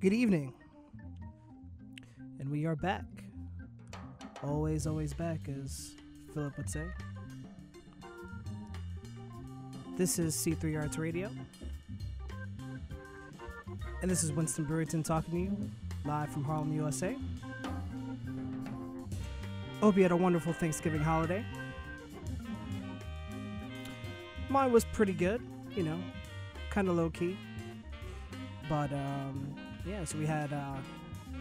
Good evening. And we are back. Always, always back, as Philip would say. This is C3Arts Radio. And this is Winston Brewerton talking to you, live from Harlem, USA. Hope you had a wonderful Thanksgiving holiday. Mine was pretty good, kind of low-key. But, so we had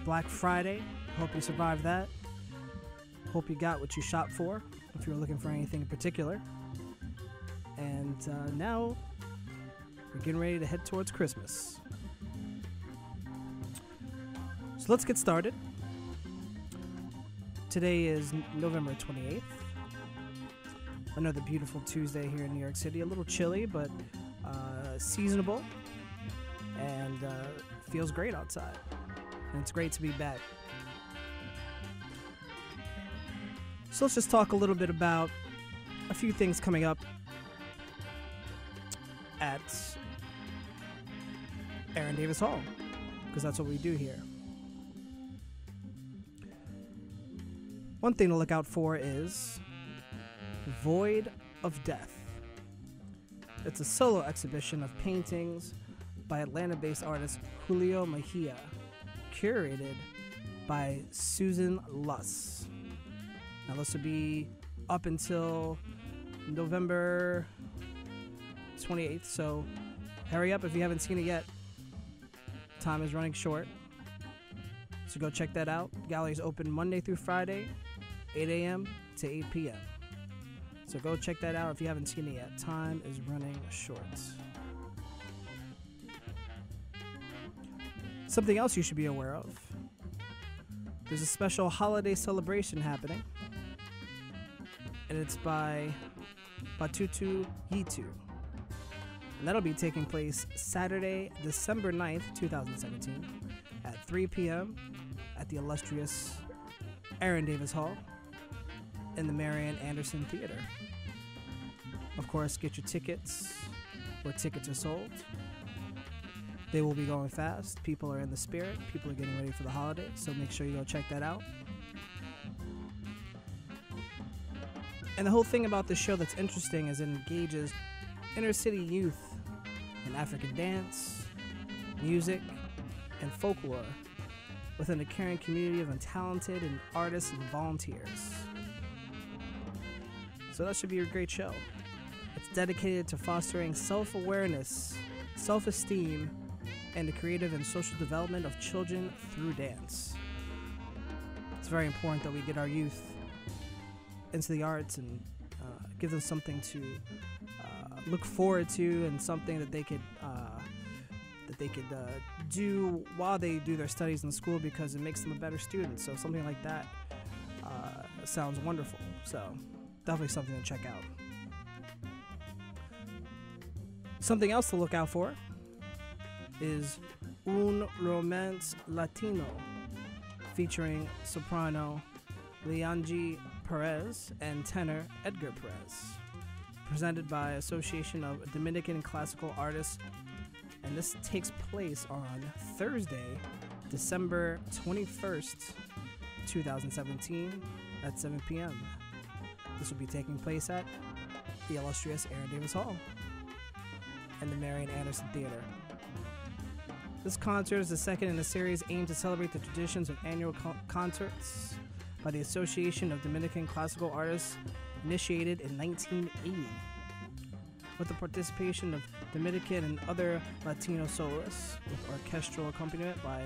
Black Friday. Hope you survived that. Hope you got what you shopped for, if you were looking for anything in particular. And now we're getting ready to head towards Christmas. So let's get started. Today is November 28th. Another beautiful Tuesday here in New York City. A little chilly, but seasonable. And feels great outside. And it's great to be back. So let's just talk a little bit about a few things coming up at Aaron Davis Hall, because that's what we do here. One thing to look out for is Void of Death. It's a solo exhibition of paintings by Atlanta-based artist Julio Mejia, curated by Susan Luss. Now this will be up until November 28th, so hurry up if you haven't seen it yet. Time is running short, so go check that out. Gallery's open Monday through Friday, 8 a.m. to 8 p.m. So go check that out if you haven't seen it yet. Time is running short. Something else you should be aware of. There's a special holiday celebration happening, and it's by Batoto Yetu. And that'll be taking place Saturday, December 9th, 2017 at 3 p.m. at the illustrious Aaron Davis Hall in the Marian Anderson Theater. Of course, get your tickets where tickets are sold. They will be going fast. People are in the spirit. People are getting ready for the holiday, so make sure you go check that out. And the whole thing about this show that's interesting is it engages inner city youth in African dance, music, and folklore within a caring community of talented and artists and volunteers. So that should be a great show. It's dedicated to fostering self-awareness, self-esteem, and the creative and social development of children through dance. It's very important that we get our youth into the arts and give them something to look forward to, and something that they could do while they do their studies in school, because it makes them a better student. So something like that sounds wonderful. So definitely something to check out. Something else to look out for is Un Romance Latino, featuring soprano Leanji Perez and tenor Edgar Perez, presented by Association of Dominican Classical Artists, and this takes place on Thursday, December 21st, 2017 at 7 p.m. This will be taking place at the illustrious Aaron Davis Hall and the Marian Anderson Theater. This concert is the second in a series aimed to celebrate the traditions of annual concerts by the Association of Dominican Classical Artists, initiated in 1980, with the participation of Dominican and other Latino soloists, with orchestral accompaniment by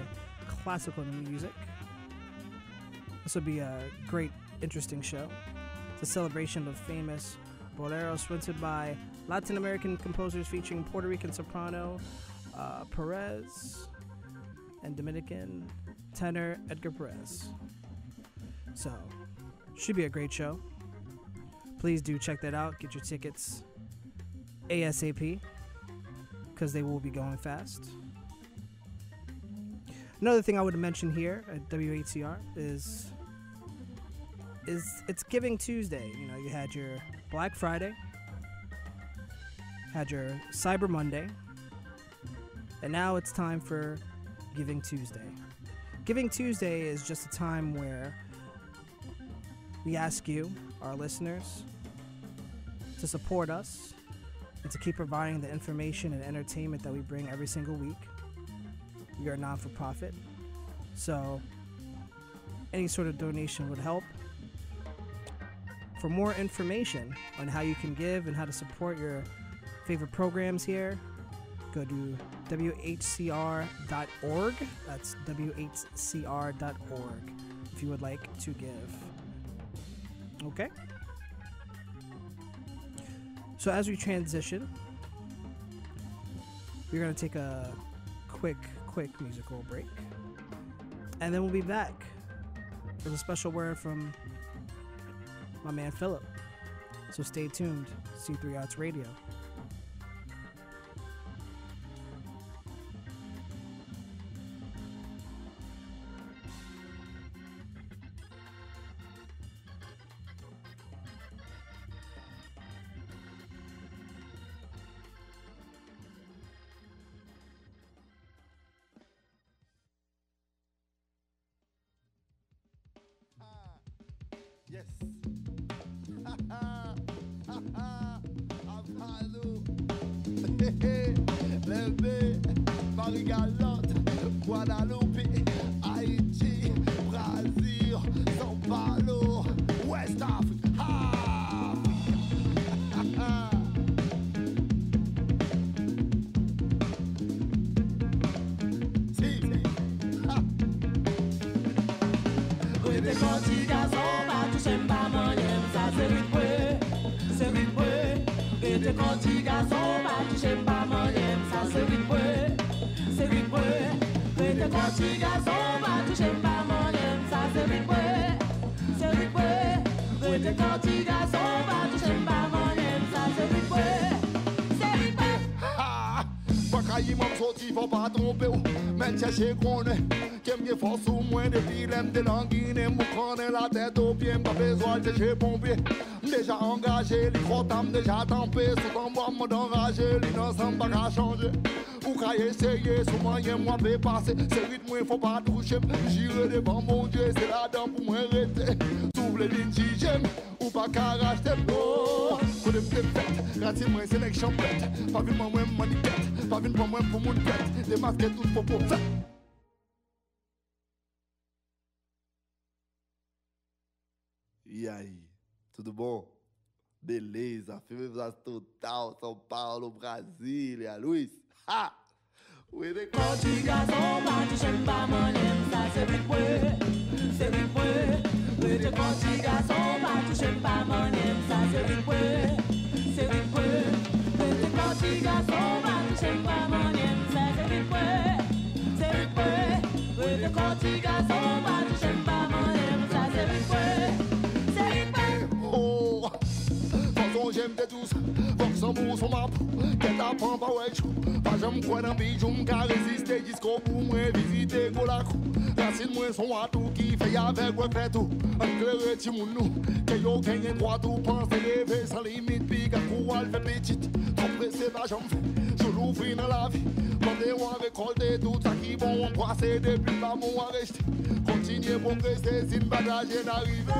classical music. This will be a great, interesting show. It's a celebration of famous boleros written by Latin American composers, featuring Puerto Rican soprano Perez and Dominican tenor Edgar Perez. So, should be a great show. Please do check that out. Get your tickets ASAP, because they will be going fast. Another thing I would mention here at WHCR is it's Giving Tuesday. You had your Black Friday, had your Cyber Monday, and now it's time for Giving Tuesday. Giving Tuesday is just a time where we ask you, our listeners, to support us and to keep providing the information and entertainment that we bring every single week. We are a non-for-profit, so any sort of donation would help. For more information on how you can give and how to support your favorite programs here, go to WHCR.org. That's WHCR.org if you would like to give. Okay? So as we transition, we're going to take a quick musical break. And then we'll be back with a special word from my man Philip. So stay tuned. C3Arts Radio. Yes. Avalo. Leve. Marie-Galante. Guadeloupe. Haïti. Brazil. São Paulo. West Africa. Faut pas tromper, même chercher qu'on est. Qui aime force ou moins de dilemme de languine, vous prenez la tête aux pieds, pas besoin de chez pompier. Déjà engagé, les gros dames déjà tempés, souvent moi d'enrager, les non sans pas qu'à changer. Ou qu'à essayer, souvent y'a moi fait passer, c'est rythme, il faut pas toucher. J'irai devant mon Dieu, c'est la dame pour m'arrêter. S'ouvre les lignes si j'aime, ou pas qu'à racheter. Oh, coup de fête, gratis moi sélection bête, pas vu moi maniquette, pas vu pour moi pour mon bête, des masques tout pour faire. E aí, tudo bom? Beleza, filme total, São Paulo, Brasília, Luiz. Ha! J'aime des douces, Vox en bourse on m'a qu'elle t'apprend pas ouais chou. Pas jamais quoi d'un bijou, m'qu'a résisté jusqu'au bout, moi visiter Golaco. Racine moi son atout qui fait avec ouais fait tout. Éclairé ti moun nou, que yo gagne droit tout, pense lever sans limite, puis qu'à quoi elle fait petite. Trop pressé pas j'en fais, je l'ouvre dans la vie. Pendez-moi récolter tout ça qui bon, on brasser depuis l'amour à rester. Continuez pour rester si le bagage est arrivé.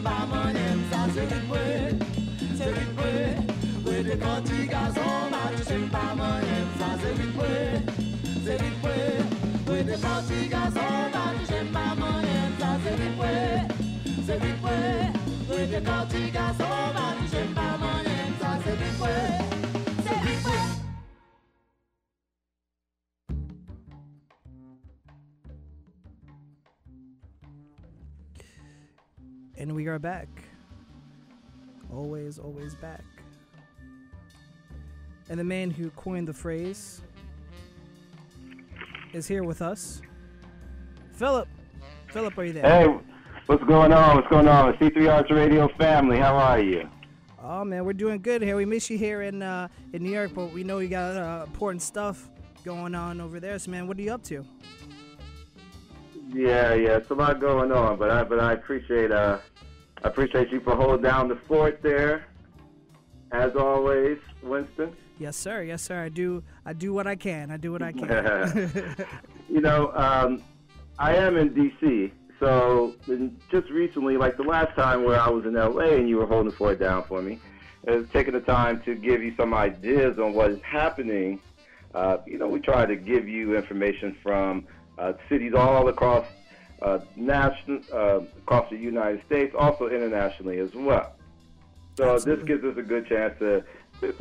pas moyen, ça c'est vite ouais, c'est vite ouais. Ouais, des petits garçons, bah tu sais pas moyen, ça c'est vite ouais, c'est vite ouais. Ouais, des petits garçons, bah tu sais pas moyen, ça c'est vite ouais, c'est vite ouais. Ouais, des petits garçons, bah tu sais pas moyen, ça c'est vite ouais, c'est vite ouais. And we are back. Always, always back. And the man who coined the phrase is here with us. Philip. Philip, are you there? Hey, what's going on? What's going on? C3Arts Radio family, how are you? Oh, man, we're doing good here. We miss you here in New York, but we know you got important stuff going on over there. So, man, what are you up to? Yeah, it's a lot going on, but I appreciate you for holding down the fort there, as always, Winston. Yes, sir. Yes, sir. I do what I can. You know, I am in D.C., so just recently, like the last time where I was in L.A. and you were holding the fort down for me, I was taking the time to give you some ideas on what is happening. You know, we try to give you information from cities all across across the United States, also internationally as well. So Absolutely. This gives us a good chance to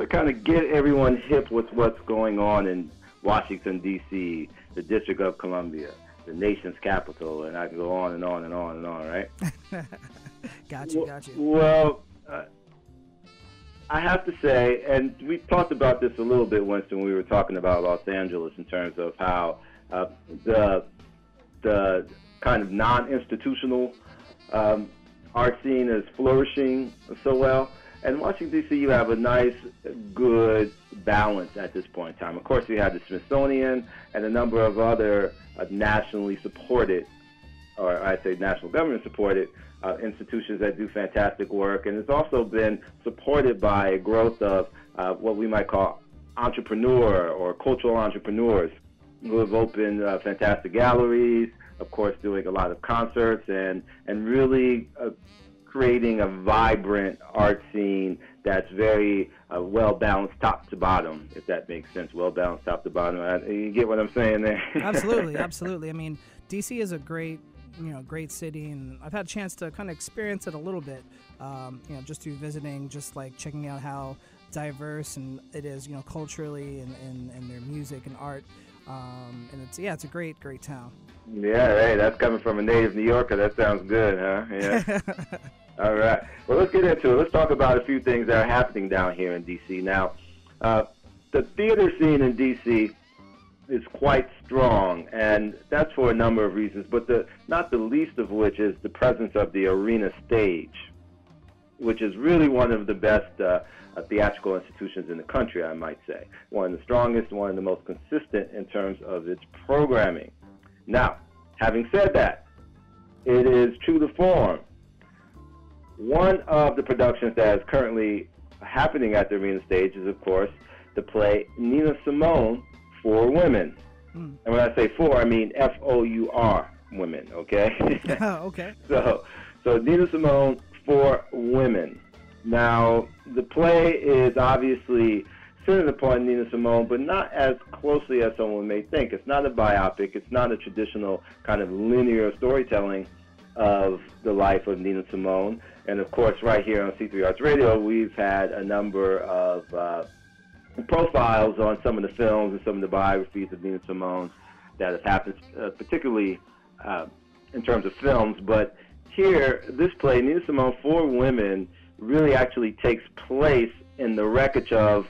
kind of get everyone hip with what's going on in Washington, D.C., the District of Columbia, the nation's capital, and I can go on and on and on and on, right? Got you. Well, I have to say, and we talked about this a little bit, Winston, when we were talking about Los Angeles in terms of how the kind of non-institutional art scene is flourishing so well. And in Washington, D.C., you have a nice, good balance at this point in time. Of course, you have the Smithsonian and a number of other nationally supported, or I'd say national government-supported institutions that do fantastic work. And it's also been supported by a growth of what we might call entrepreneur or cultural entrepreneurs who have opened fantastic galleries, of course, doing a lot of concerts and really creating a vibrant art scene that's very well-balanced top to bottom, if that makes sense. Well-balanced top to bottom. You get what I'm saying there? Absolutely. I mean, D.C. is a great city, and I've had a chance to kind of experience it a little bit, just through visiting, just like checking out how diverse and it is, culturally and their music and art. And it's a great town. Yeah, hey, that's coming from a native New Yorker. That sounds good, huh? Yeah. All right. Well, let's get into it. Let's talk about a few things that are happening down here in D.C. Now, the theater scene in D.C. is quite strong, and that's for a number of reasons, but not the least of which is the presence of the arena stage, which is really one of the best theatrical institutions in the country, I might say. One of the strongest, one of the most consistent in terms of its programming. Now, having said that, it is true to form. One of the productions that is currently happening at the arena stage is, of course, the play Nina Simone for Women. And when I say for, I mean F-O-U-R, women, okay? Okay. So Nina Simone for Women. Now, the play is obviously centered upon Nina Simone, but not as closely as someone may think. It's not a biopic. It's not a traditional kind of linear storytelling of the life of Nina Simone. And, of course, right here on C3Arts Radio, we've had a number of profiles on some of the films and some of the biographies of Nina Simone that have happened, particularly in terms of films. But here, this play, Nina Simone for Women, really actually takes place in the wreckage of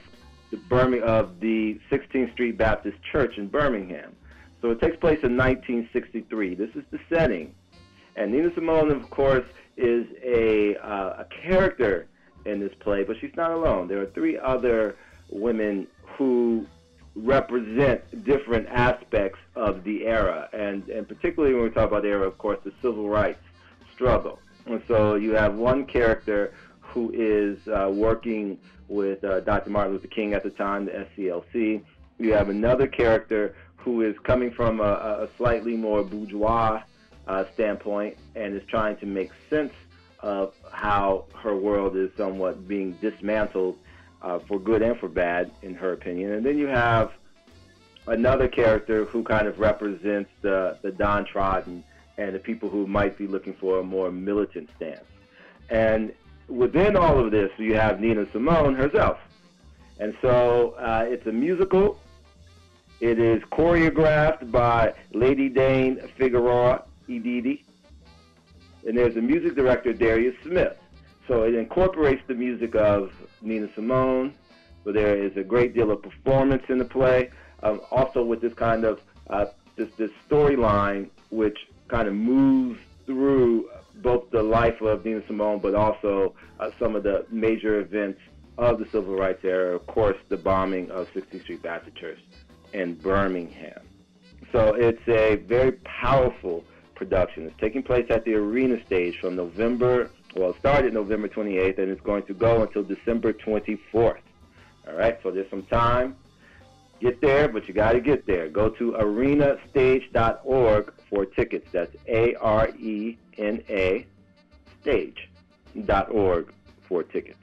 the 16th Street Baptist Church in Birmingham. So it takes place in 1963. This is the setting. And Nina Simone, of course, is a character in this play, but she's not alone. There are three other women who represent different aspects of the era, and particularly when we talk about the era, of course, the civil rights struggle. And so you have one character who is working with Dr. Martin Luther King at the time, the SCLC. You have another character who is coming from a slightly more bourgeois standpoint and is trying to make sense of how her world is somewhat being dismantled for good and for bad, in her opinion. And then you have another character who kind of represents the downtrodden and the people who might be looking for a more militant stance. And within all of this, you have Nina Simone herself. And so it's a musical. It is choreographed by Lady Dane Figueroa Ididi. And there's a music director, Darius Smith. So it incorporates the music of Nina Simone, but there is a great deal of performance in the play. Also with this kind of this storyline, which kind of moves through both the life of Nina Simone, but also some of the major events of the Civil Rights era. Of course, the bombing of 16th Street Baptist Church in Birmingham. So it's a very powerful production. It's taking place at the Arena Stage from it started November 28th, and it's going to go until December 24th. All right, so there's some time. Get there, but you got to get there. Go to arenastage.org for tickets. That's ARENA stage.org for tickets.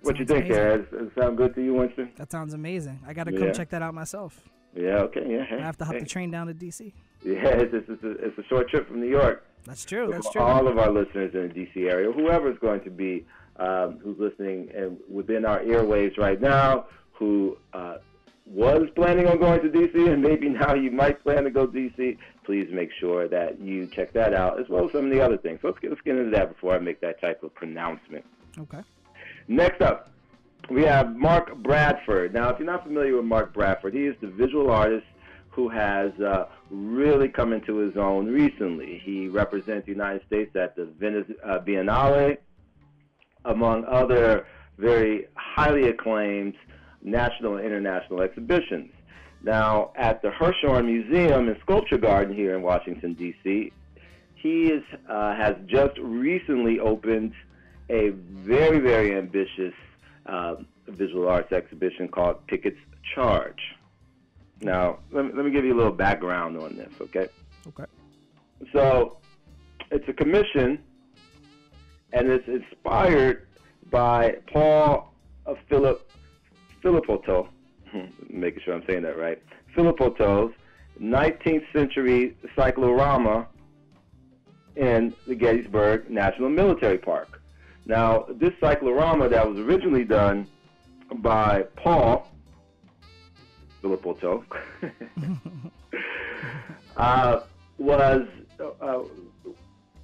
What you think, Aaron? Does it sound good to you, Winston? That sounds amazing. I got to come check that out myself. Yeah, okay, yeah. I have to hop the train down to D.C. Yeah, it's a short trip from New York. That's true, so for all of our listeners in the D.C. area, whoever is going to be who's listening and within our airwaves right now, who was planning on going to D.C. and maybe now you might plan to go to D.C., please make sure that you check that out, as well as some of the other things. So let's get into that before I make that type of pronouncement. Okay. Next up, we have Mark Bradford. Now, if you're not familiar with Mark Bradford, he is the visual artist who has really come into his own recently. He represents the United States at the Venice Biennale, among other very highly acclaimed national and international exhibitions. Now, at the Hirshhorn Museum and Sculpture Garden here in Washington, D.C., he has just recently opened a very, very ambitious visual arts exhibition called Pickett's Charge. Now, let me give you a little background on this, okay? Okay. So, it's a commission, and it's inspired by Paul Philippoto's, making sure I'm saying that right, Philippoto's 19th century cyclorama in the Gettysburg National Military Park. Now, this cyclorama that was originally done by Paul Philippoto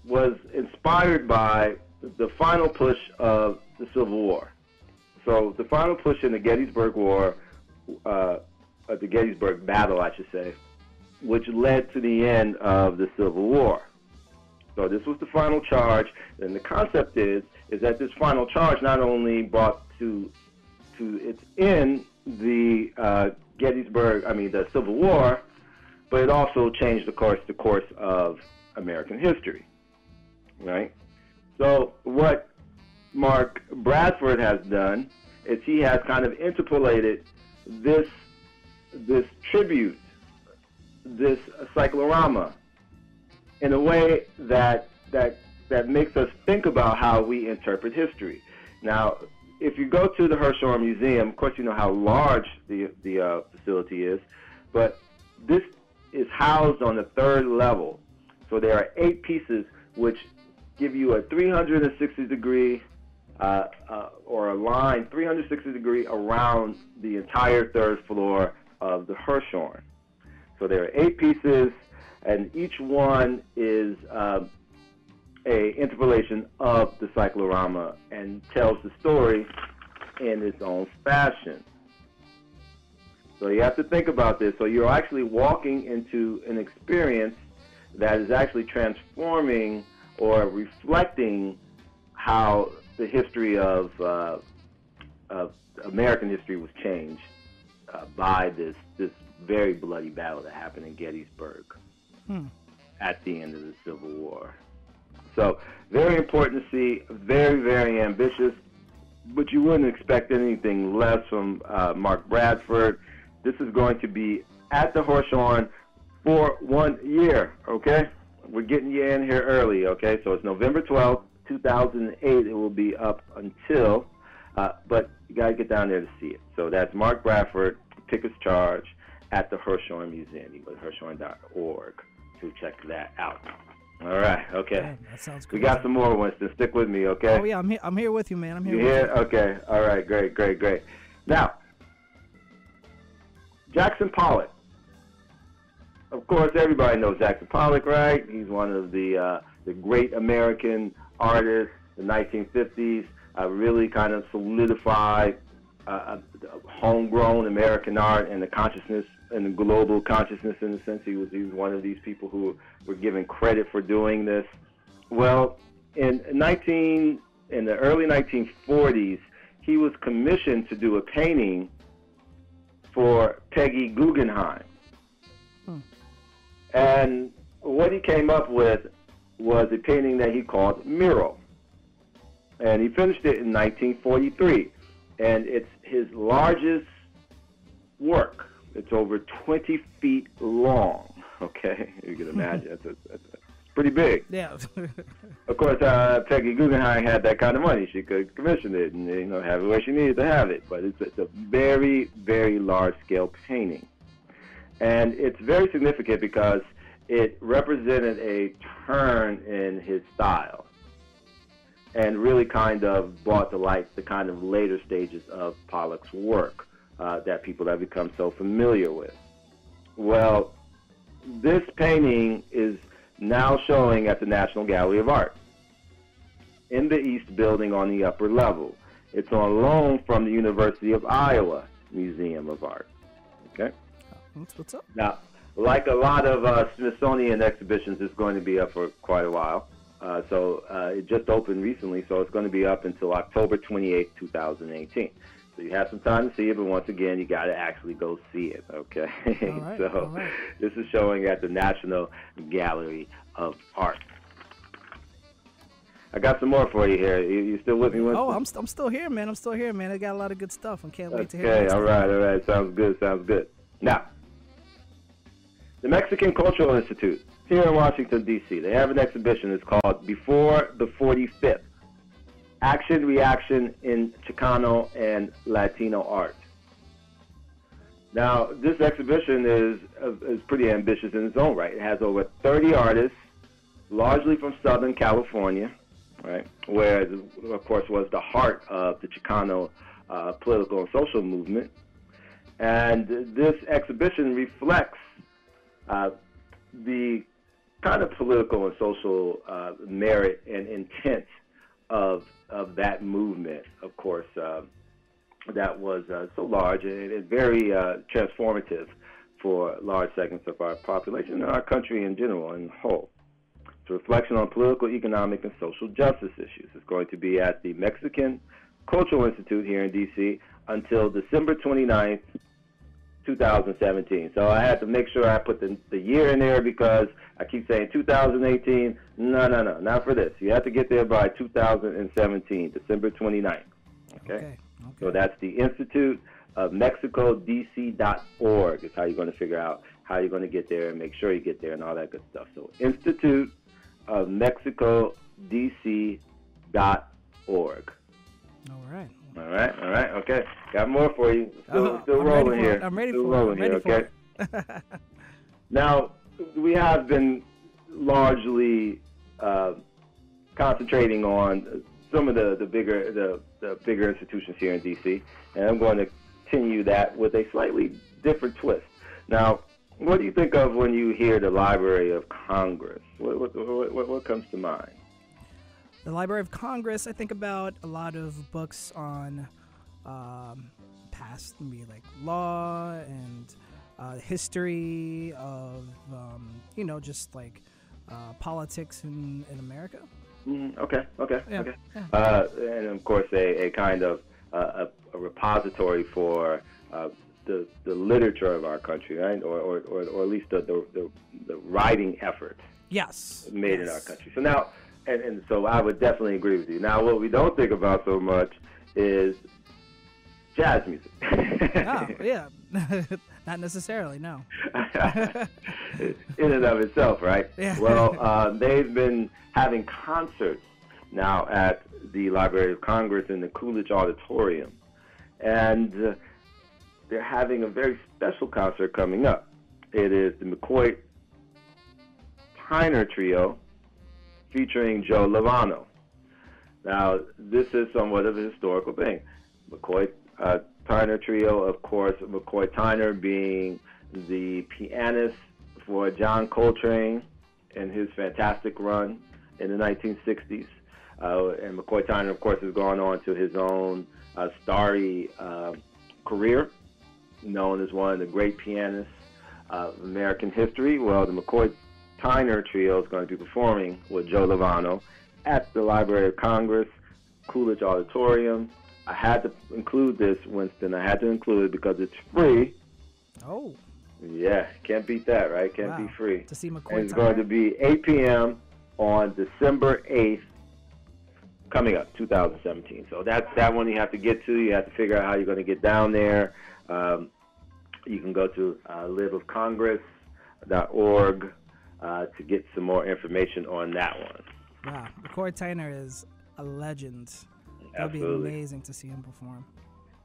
was inspired by the final push of the Civil War. So the final push in the Gettysburg War, the Gettysburg Battle, I should say, which led to the end of the Civil War. So this was the final charge, and the concept is that this final charge not only brought to its end the the Civil War, but it also changed the course of American history, right? So what Mark Bradford has done is he has kind of interpolated this tribute, this cyclorama, in a way that makes us think about how we interpret history. Now, if you go to the Hirshhorn Museum, of course you know how large the facility is, but this is housed on the third level. So there are 8 pieces which give you a 360-degree or a line 360-degree around the entire third floor of the Hirshhorn. So there are 8 pieces, and each one is a interpolation of the cyclorama and tells the story in its own fashion. So you have to think about this. So you're actually walking into an experience that is actually transforming or reflecting how the history of American history was changed by this very bloody battle that happened in Gettysburg at the end of the Civil War. So very important to see, very, very ambitious, but you wouldn't expect anything less from Mark Bradford. This is going to be at the Hirshhorn for 1 year, okay? we're getting you in here early, okay? So it's November 12th, 2008. It will be up until, but you got to get down there to see it. So that's Mark Bradford, tickets charged at the Hirshhorn Museum. You go to hirshhorn.org to check that out. All right, okay. Man, that sounds good. We got some more, Winston. Stick with me, okay? Oh, yeah, I'm here with you, man. I'm here You with here? you. Okay, all right, great. Now, Jackson Pollock. Of course, everybody knows Jackson Pollock, right? He's one of the great American artists, the 1950s, really kind of solidified homegrown American art and the consciousness and the global consciousness in a sense. He was one of these people who were given credit for doing this. Well, in the early 1940s, he was commissioned to do a painting for Peggy Guggenheim. And what he came up with was a painting that he called Mural. And he finished it in 1943. And it's his largest work. It's over 20 feet long. Okay? You can imagine. It's pretty big. Yeah. Of course, Peggy Guggenheim had that kind of money. She could commission it and have it where she needed to have it. But it's a very, very large-scale painting. And it's very significant because it represented a turn in his style and really kind of brought to light the kind of later stages of Pollock's work that people have become so familiar with. Well, this painting is now showing at the National Gallery of Art in the East Building on the upper level. It's on loan from the University of Iowa Museum of Art. Okay? That's what's up. Now, like a lot of Smithsonian exhibitions, it's going to be up for quite a while. So it just opened recently, so it's going to be up until October 28, 2018. So you have some time to see it, but once again, you got to actually go see it, okay? All right, So all right. This is showing at the National Gallery of Art. I got some more for you here. You still with me, Winston? Oh, I'm still here, man. I got a lot of good stuff. I can't wait to hear it. Okay, all right. Sounds good. Now, the Mexican Cultural Institute here in Washington, D.C., they have an exhibition. It's called Before the 45th, Action, Reaction in Chicano and Latino Art. Now, this exhibition is pretty ambitious in its own right. It has over 30 artists, largely from Southern California, right, where, of course, was the heart of the Chicano political and social movement. And this exhibition reflects the kind of political and social merit and intent of that movement, of course, that was so large and very transformative for large segments of our population and our country in general and whole. It's a reflection on political, economic, and social justice issues. It's going to be at the Mexican Cultural Institute here in D.C. until December 29th, 2017. So I had to make sure I put the year in there because I keep saying 2018. No, not for this. You have to get there by 2017, December 29th. Okay? So that's the Institute of Mexico, DC.org is how you're going to figure out how you're going to get there and make sure you get there and all that good stuff. So Institute of Mexico, DC.org. All right. Okay. Got more for you. Still rolling here. I'm ready for it. Now, we have been largely concentrating on some of the bigger institutions here in D.C., and I'm going to continue that with a slightly different twist. Now, what do you think of when you hear the Library of Congress? What comes to mind? The Library of Congress, I think about a lot of books on past, maybe like law and history of, just like politics in America. Okay. Yeah. And of course, a kind of a repository for the literature of our country, right? Or at least the writing efforts. Yes. Made in our country. So now. And so I would definitely agree with you. Now, what we don't think about so much is jazz music. Oh, yeah. Not necessarily, no. In and of itself, right? Yeah. Well, they've been having concerts now at the Library of Congress in the Coolidge Auditorium. And they're having a very special concert coming up. It is the McCoy Tyner Trio featuring Joe Lovano. Now, this is somewhat of a historical thing. McCoy Tyner Trio, of course, McCoy Tyner being the pianist for John Coltrane in his fantastic run in the 1960s. And McCoy Tyner, of course, has gone on to his own starry career, known as one of the great pianists of American history. Well, the McCoy Tyner Trio is going to be performing with Joe Lovano at the Library of Congress, Coolidge Auditorium. I had to include this, Winston. I had to include it because it's free. Oh. Yeah, can't beat that, right? Can't be free. To see McCoy And it's Tyner? going to be 8 p.m. on December 8th, coming up, 2017. So that's that one you have to get to. You have to figure out how you're going to get down there. You can go to liveofcongress.org to get some more information on that one. Wow. McCoy Tyner is a legend. That would be amazing to see him perform.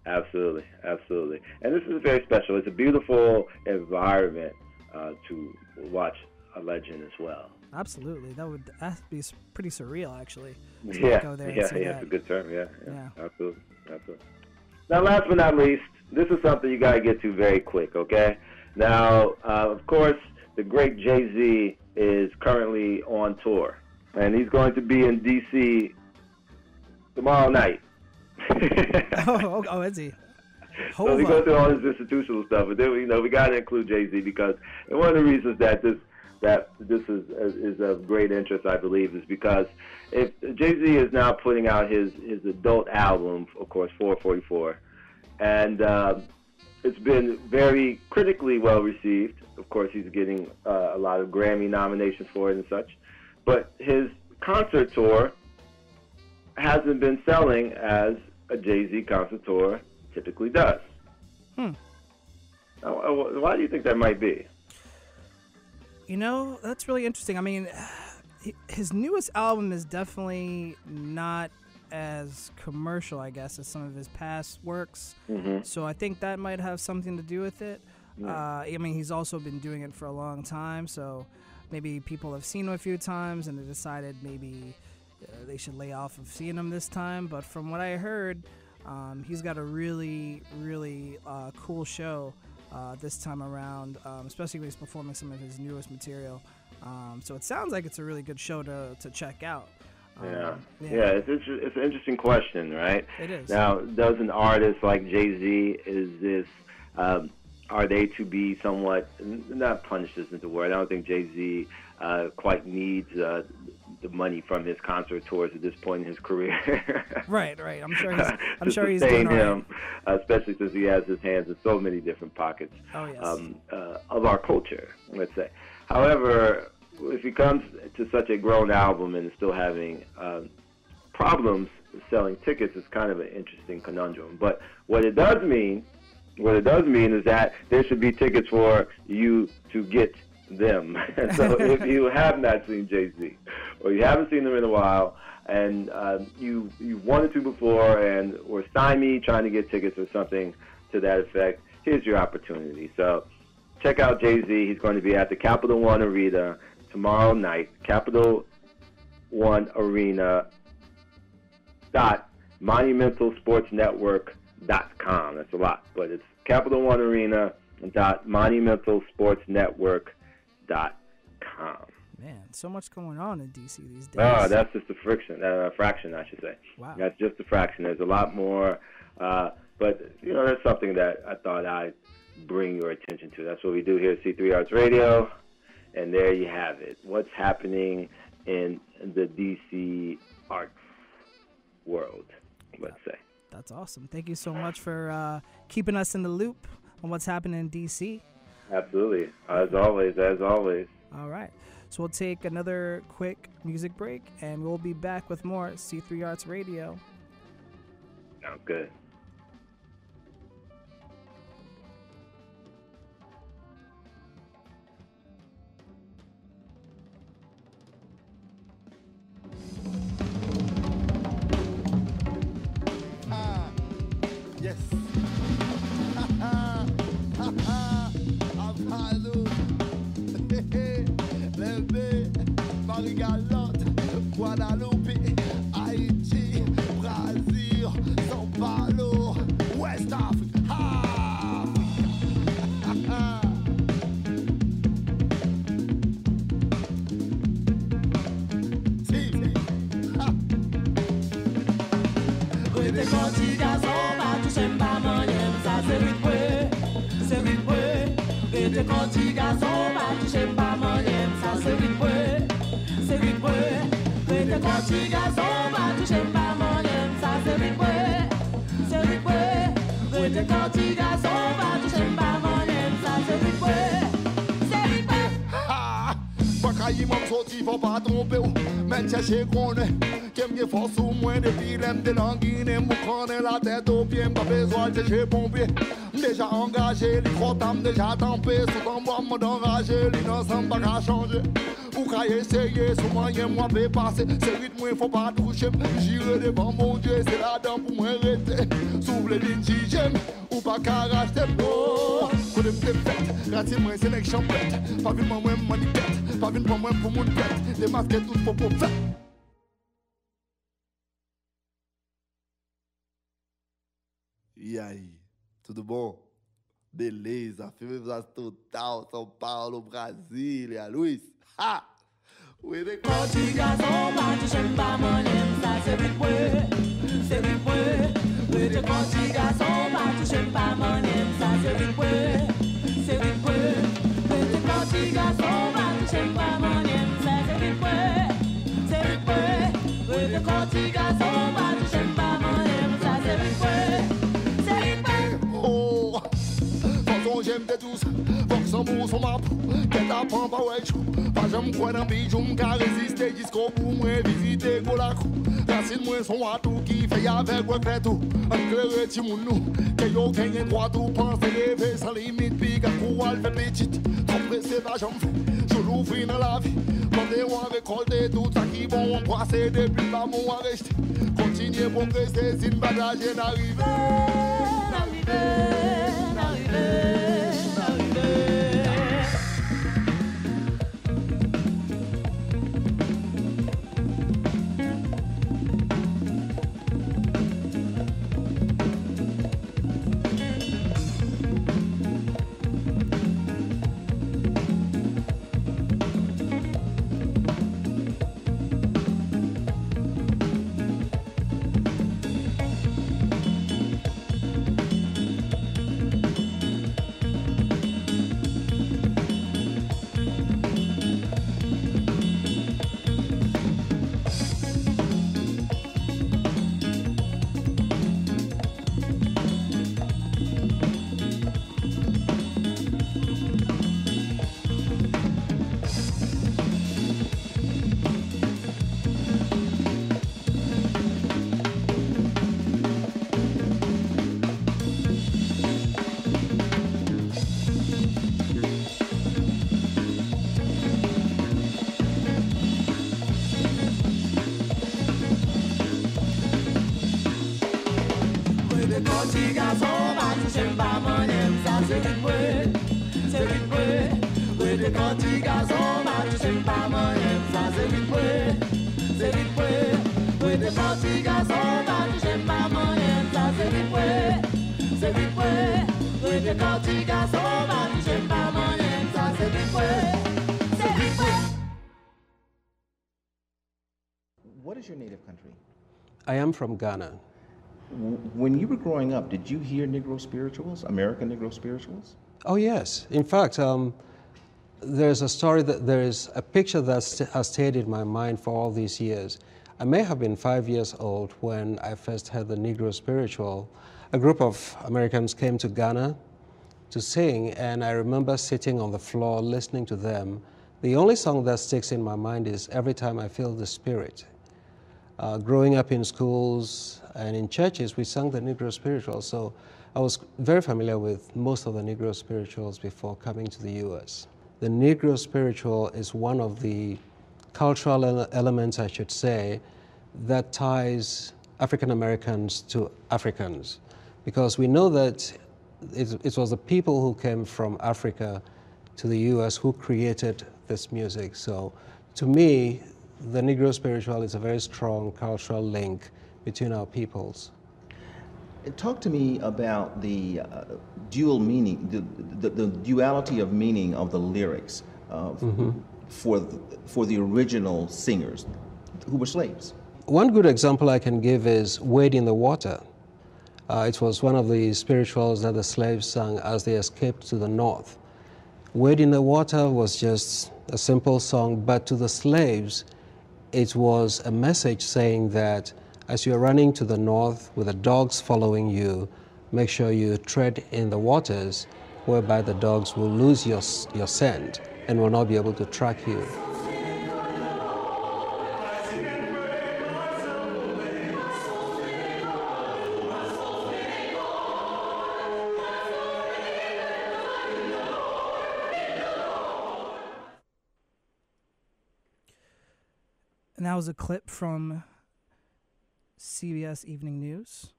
Absolutely, absolutely. And this is very special. It's a beautiful environment to watch a legend as well. Absolutely. That would be pretty surreal, actually. Yeah, go there it's and see a good term. Yeah, Yeah. absolutely, absolutely. Now, last but not least, this is something you got to get to very quick, okay? Now, of course, the great Jay-Z is currently on tour, and he's going to be in D.C. tomorrow night. oh, is he? So we go through all this institutional stuff, but then we got to include Jay-Z because and one of the reasons that this is of great interest, I believe, is because if Jay-Z is now putting out his adult album, of course, 444, and it's been very critically well received. Of course, he's getting a lot of Grammy nominations for it and such, but his concert tour hasn't been selling as a Jay-Z concert tour typically does. Now, why do you think that might be? You know, that's really interesting. I mean, his newest album is definitely not as commercial, I guess, as some of his past works. Mm-hmm. So I think that might have something to do with it. I mean, he's also been doing it for a long time, so maybe people have seen him a few times and they decided maybe they should lay off of seeing him this time. But from what I heard, he's got a really, really cool show this time around, especially when he's performing some of his newest material. So it sounds like it's a really good show to check out. It's an interesting question, right? It is. Now, does an artist like Jay-Z, are they to be somewhat, not punished isn't the word, I don't think Jay-Z quite needs the money from his concert tours at this point in his career. Right. I'm sure he's doing all right. Especially since he has his hands in so many different pockets of our culture, let's say. However, if he comes to such a grown album and is still having problems selling tickets, it's kind of an interesting conundrum. But what it does mean is that there should be tickets for you to get them. So if you have not seen Jay-Z, or you haven't seen them in a while, and you wanted to before and were stymied trying to get tickets or something to that effect, here's your opportunity. So check out Jay-Z. He's going to be at the Capital One Arena tomorrow night. Capital One Arena .monumentalsportsnetwork.com. That's a lot, but it's Capital One Arena .monumentalsportsnetwork.com. Man, so much going on in DC these days. Oh, that's just a fraction, I should say. Wow. That's just a fraction. There's a lot more, but that's something that I thought I'd bring your attention to. That's what we do here at C3Arts Radio, and there you have it. What's happening in the DC arts world, let's say. That's awesome. Thank you so much for keeping us in the loop on what's happening in DC. Absolutely. As always. All right. So we'll take another quick music break, and we'll be back with more C3 Arts Radio. Sounds good. Wete konti gason pa touche mpa manyem, sa se ripwe, se ripwe. Wete konti gason pa touche mpa manyem, sa se ripwe, se ripwe. Wete konti gason pa touche mpa manyem, sa se ripwe, se ripwe. Wete konti gason pa touche mpa manyem, sa se ripwe, se ripwe. Ha! Bakayi mam soti faut pas tromper ou. Men chercher qu'on est. Qu'aime bien force ou moins de films de languine. Mou connaît la tête au pied. Pas besoin de chercher pompier. Déjà engagé, les crottams déjà tempés. Sous en bois m'ont enragé. L'innocent pas qu'à changer. Ou qu'à essayer, sous moyen moi peut passer. C'est rythme, il faut pas toucher. J'irai devant mon Dieu, c'est la dent pour moi arrêter. S'ouvre les lignes si j'aime. Ou pas qu'à racheter. Oh, coup de fête. Gratis moi sélection bête. Pas vu moi manipette. Pas vu pour moi pour mon tête. Les masques tous pour faire. E aí, tudo bom? Beleza, filme total, São Paulo, Brasília, Luiz. Ha! Konti gason pa touche mpa manyem, sa se ripwe, se ripwe. Wete konti gason pa touche mpa manyem, sa se ripwe, se ripwe. Wete konti gason pa touche mpa manyem, sa se ripwe, se ripwe. Wete konti gason pa touche mpa manyem, sa se ripwe, se ripwe. Oh, façon j'aime de tous, fox en bourse on m'a qu'elle t'apprend pas ouais chou. Pas jamais quoi dans bijou, m'ka résister jusqu'au bout, moi visiter Golaco. Racine moi son atout qui fait avec regret tout. Enclairé ti moun nou, que yo gagne droit tout, penser lever sans limite, puis qu'à pour al fait petite. Trop pressé pas j'en fais, je l'ouvre dans la vie. Pendez-moi récolter tout ça qui vont embrasser depuis l'amour arrêté. Continuez progresser, si une bagage est arrivé. What is your native country? I am from Ghana. When you were growing up, did you hear Negro spirituals, American Negro spirituals? Oh yes. In fact, there's a story there is a picture that has stayed in my mind for all these years. I may have been 5 years old when I first heard the Negro spiritual. A group of Americans came to Ghana to sing, and I remember sitting on the floor listening to them. The only song that sticks in my mind is Every Time I Feel the Spirit. Growing up in schools and in churches, we sang the Negro spirituals, so I was very familiar with most of the Negro spirituals before coming to the U.S. The Negro spiritual is one of the cultural elements, I should say, that ties African Americans to Africans, because we know that it was the people who came from Africa to the U.S. who created this music. So to me, the Negro spiritual is a very strong cultural link between our peoples. Talk to me about the dual meaning, the duality of meaning of the lyrics for the original singers who were slaves. One good example I can give is Wade in the Water. It was one of the spirituals that the slaves sang as they escaped to the north. Wade in the Water was just a simple song, but to the slaves, it was a message saying that as you're running to the north with the dogs following you, make sure you tread in the waters, whereby the dogs will lose your scent and will not be able to track you. And that was a clip from CBS Evening News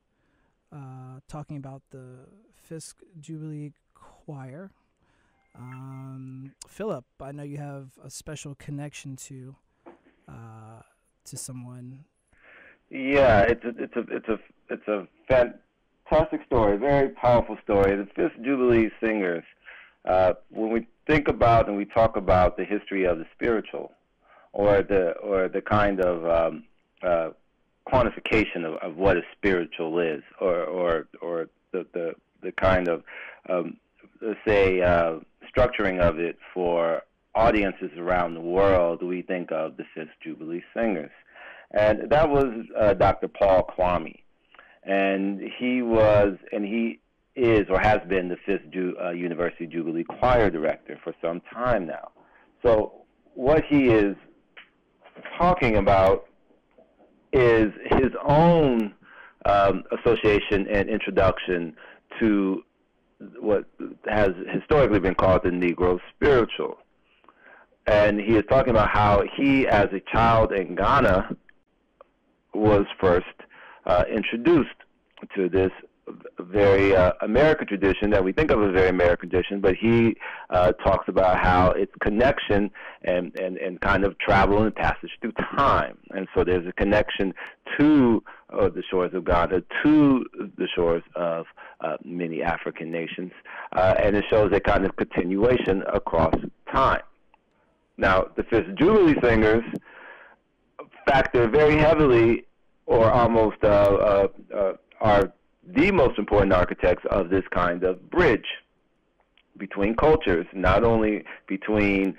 talking about the Fisk Jubilee Choir. Philip, I know you have a special connection to someone. Yeah, it's a fantastic story, very powerful story. The Fisk Jubilee Singers. When we think about and we talk about the history of the spiritual, or the kind of quantification of what a spiritual is, or the kind of let's say structuring of it for audiences around the world, we think of the Fisk Jubilee Singers, and that was Dr. Paul Kwame, and he is or has been the Fisk University Jubilee Choir Director for some time now. So what he is talking about is his own association and introduction to what has historically been called the Negro spiritual. And he is talking about how he, as a child in Ghana, was first introduced to this very American tradition that we think of as very American tradition, but he talks about how its connection and kind of travel and passage through time. And so there's a connection to the shores of Ghana, to the shores of many African nations, and it shows a kind of continuation across time. Now, the Fisk Jubilee Singers factor very heavily, or almost are the most important architects of this kind of bridge between cultures, not only between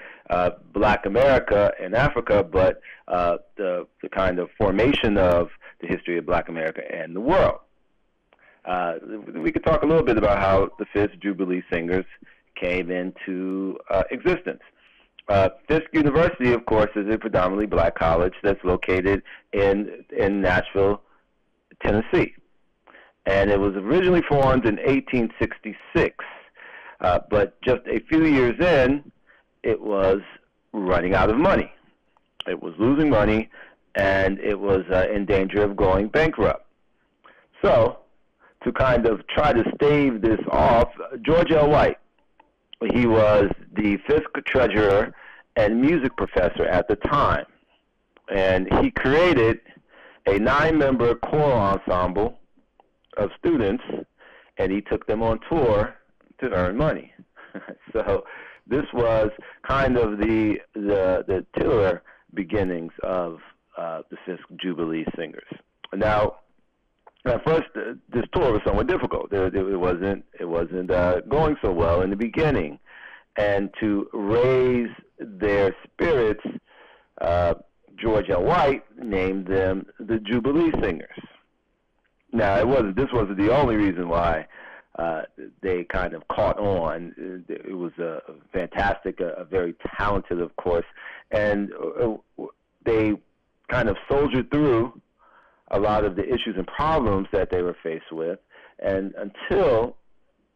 Black America and Africa, but the kind of formation of the history of Black America and the world. We could talk a little bit about how the Fisk Jubilee Singers came into existence. Fisk University, of course, is a predominantly Black college that's located in Nashville, Tennessee. And it was originally formed in 1866, but just a few years in, it was running out of money. It was losing money, and it was in danger of going bankrupt. So, to kind of try to stave this off, George L. White, he was the Fisk treasurer and music professor at the time, and he created a 9-member choral ensemble of students, and he took them on tour to earn money. So this was kind of the titular beginnings of the Fisk Jubilee Singers. Now, at first, this tour was somewhat difficult. It wasn't going so well in the beginning, and to raise their spirits, George L. White named them the Jubilee Singers. Now, this wasn't the only reason why they kind of caught on. It was a fantastic, a very talented, of course, and they kind of soldiered through a lot of the issues and problems that they were faced with, and until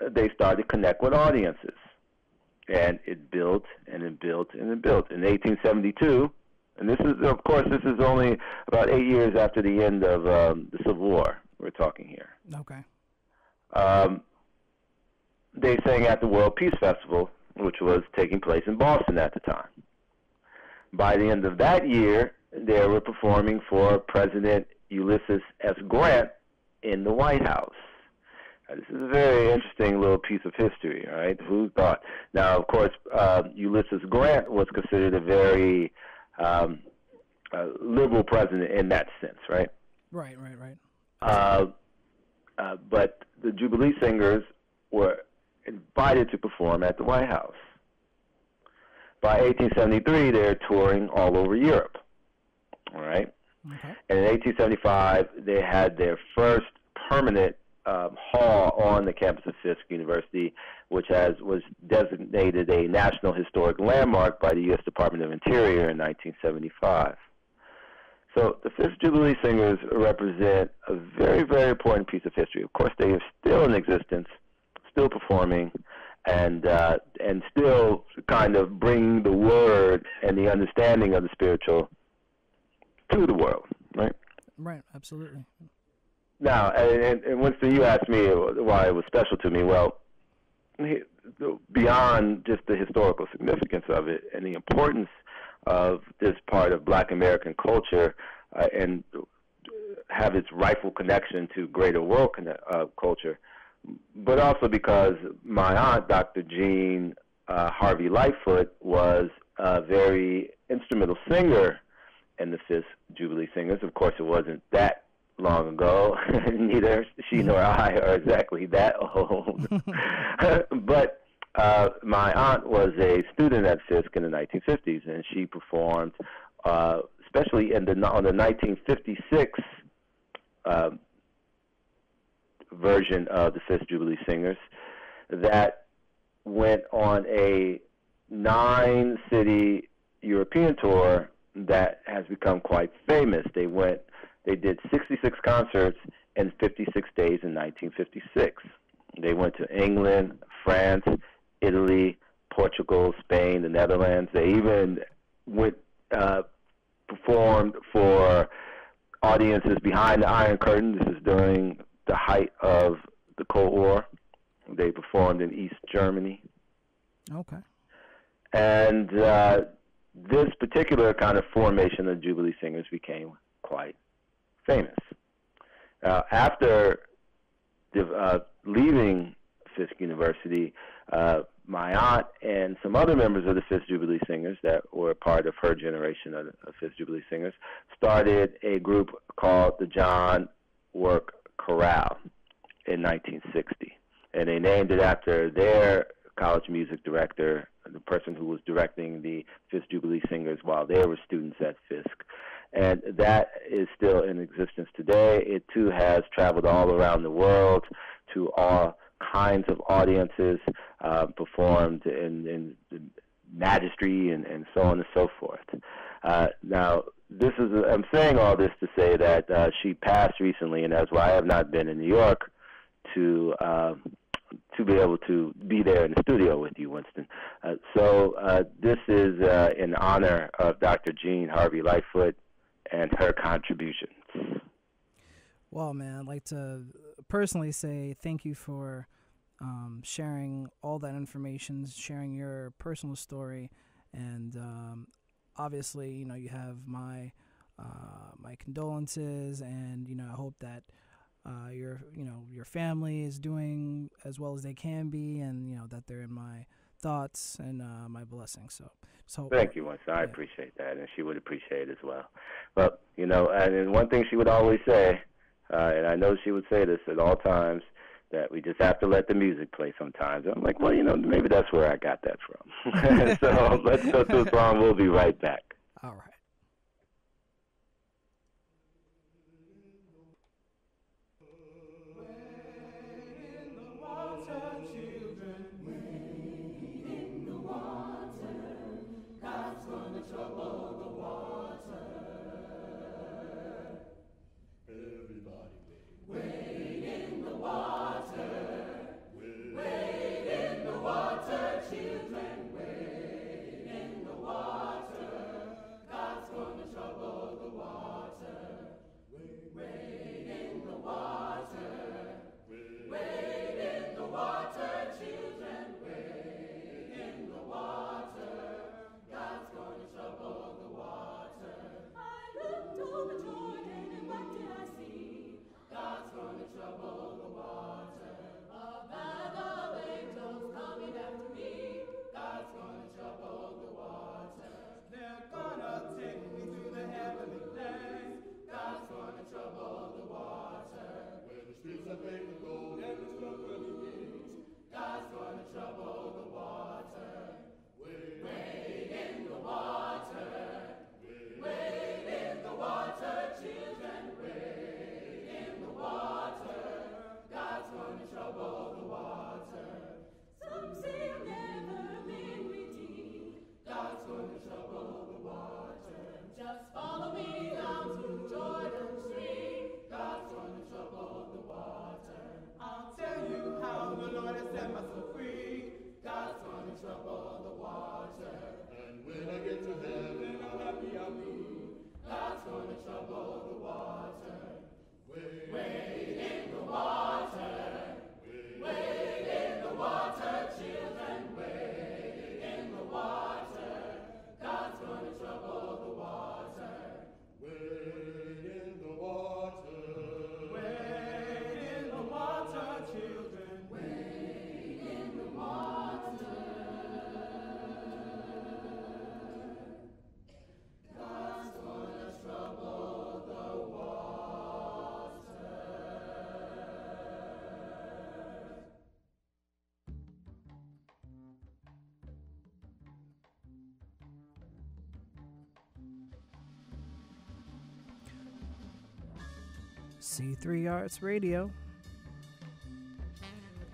they started to connect with audiences. And it built, and it built, and it built. In 1872, and this is only about 8 years after the end of the Civil War, we're talking here. Okay. They sang at the World Peace Festival, which was taking place in Boston at the time. By the end of that year, they were performing for President Ulysses S. Grant in the White House. Now, this is a very interesting little piece of history, right? Who thought? Now, of course, Ulysses Grant was considered a very liberal president in that sense, right? Right. but the Jubilee Singers were invited to perform at the White House. By 1873, they're touring all over Europe. All right? Okay. And in 1875, they had their first permanent hall on the campus of Fisk University, which was designated a National Historic Landmark by the U.S. Department of Interior in 1975. So the Fisk Jubilee Singers represent a very, very important piece of history. Of course, they are still in existence, still performing, and still kind of bringing the word and the understanding of the spiritual to the world, right? Right, absolutely. Now, and Winston, you asked me why it was special to me. Well, beyond just the historical significance of it and the importance of this part of Black American culture and have its rightful connection to greater world culture, but also because my aunt, Dr. Jean Harvey Lightfoot, was a very instrumental singer in the Fisk Jubilee Singers. Of course, it wasn't that long ago. Neither she nor I are exactly that old. But my aunt was a student at Fisk in the 1950s, and she performed, especially on the 1956 version of the Fisk Jubilee Singers, that went on a 9-city European tour that has become quite famous. They did 66 concerts in 56 days in 1956. They went to England, France, Italy, Portugal, Spain, the Netherlands. They even performed for audiences behind the Iron Curtain. This is during the height of the Cold War. They performed in East Germany. Okay. And this particular kind of formation of Jubilee Singers became quite famous. After leaving Fisk University, my aunt and some other members of the Fisk Jubilee Singers that were part of her generation of Fisk Jubilee Singers started a group called the John Work Chorale in 1960. And they named it after their college music director, the person who was directing the Fisk Jubilee Singers while they were students at Fisk. And that is still in existence today. It, too, has traveled all around the world to all kinds of audiences, performed in magistry and so on and so forth. Now, I'm saying all this to say that she passed recently, and that's why I have not been in New York to be able to be there in the studio with you, Winston. So this is in honor of Dr. Jean Harvey Lightfoot and her contributions. Well, man, I'd like to personally say thank you for sharing all that information, sharing your personal story, and obviously, you have my condolences, and I hope that your family is doing as well as they can be, and that they're in my thoughts and my blessings. So thank you, Winston. I appreciate that, and she would appreciate it as well. But and one thing she would always say, and I know she would say this at all times, that we just have to let the music play sometimes. I'm like, well, maybe that's where I got that from. So let's go to a song. We'll be right back. All right. streets are paved with gold and the struggle begins. God's gonna trouble the water. Wade in the water. Wade in the water, children. Wade in the water. God's gonna trouble the water. Some say you've never been redeemed. God's gonna trouble the water. Just follow me down to Jordan Stream. God's gonna trouble the water. I'll tell you how the Lord has set my soul free. God's gonna trouble the water. And when I get to heaven, how happy I'll be. God's gonna trouble the water. Wade in the water. Wade in the water, children. Wade in the water. God's gonna trouble the water. Wade in the water. Wade in the water, children. Wade in the water. God's gonna trouble the water. C3Arts Radio.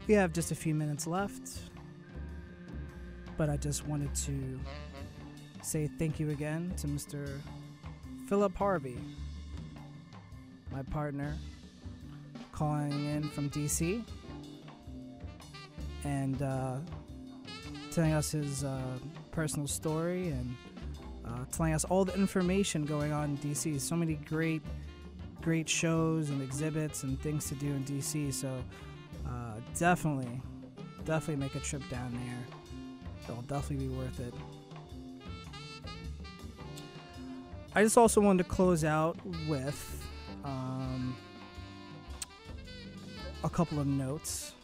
We have just a few minutes left, but I just wanted to say thank you again to Mr. Philip Harvey, my partner, calling in from DC and telling us his personal story and telling us all the information going on in DC. So many great shows and exhibits and things to do in DC. So definitely make a trip down there. It'll definitely be worth it. I just also wanted to close out with a couple of notes.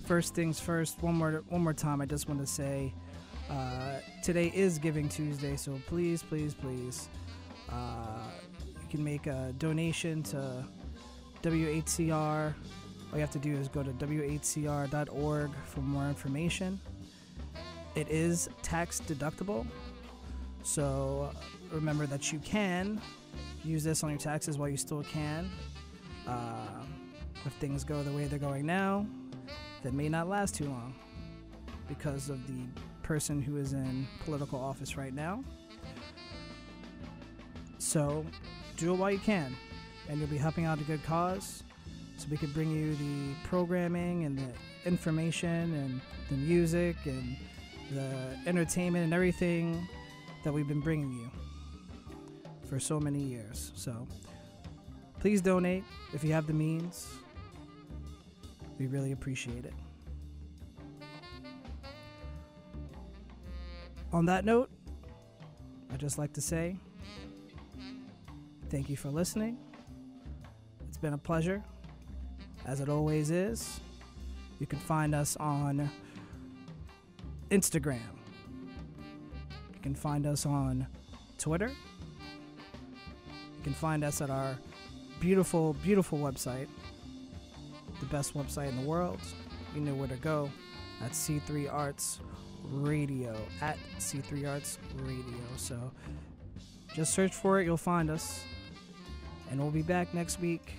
First things first, one more time, I just want to say today is Giving Tuesday, so please, you can make a donation to WHCR. All you have to do is go to WHCR.org for more information. It is tax deductible, so remember that you can use this on your taxes while you still can. If things go the way they're going now, that may not last too long because of the person who is in political office right now. So do it while you can, and you'll be helping out a good cause, so we can bring you the programming and the information and the music and the entertainment and everything that we've been bringing you for so many years. So please donate if you have the means. We really appreciate it. On that note, I'd just like to say thank you for listening. It's been a pleasure, as it always is. You can find us on Instagram. You can find us on Twitter. You can find us at our beautiful, beautiful website, the best website in the world. You know where to go. That's C3Arts Radio, at C3Arts Radio. So just search for it, you'll find us. And we'll be back next week,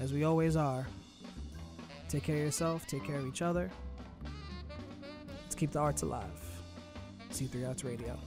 as we always are. Take care of yourself, take care of each other. Let's keep the arts alive. C3Arts Radio.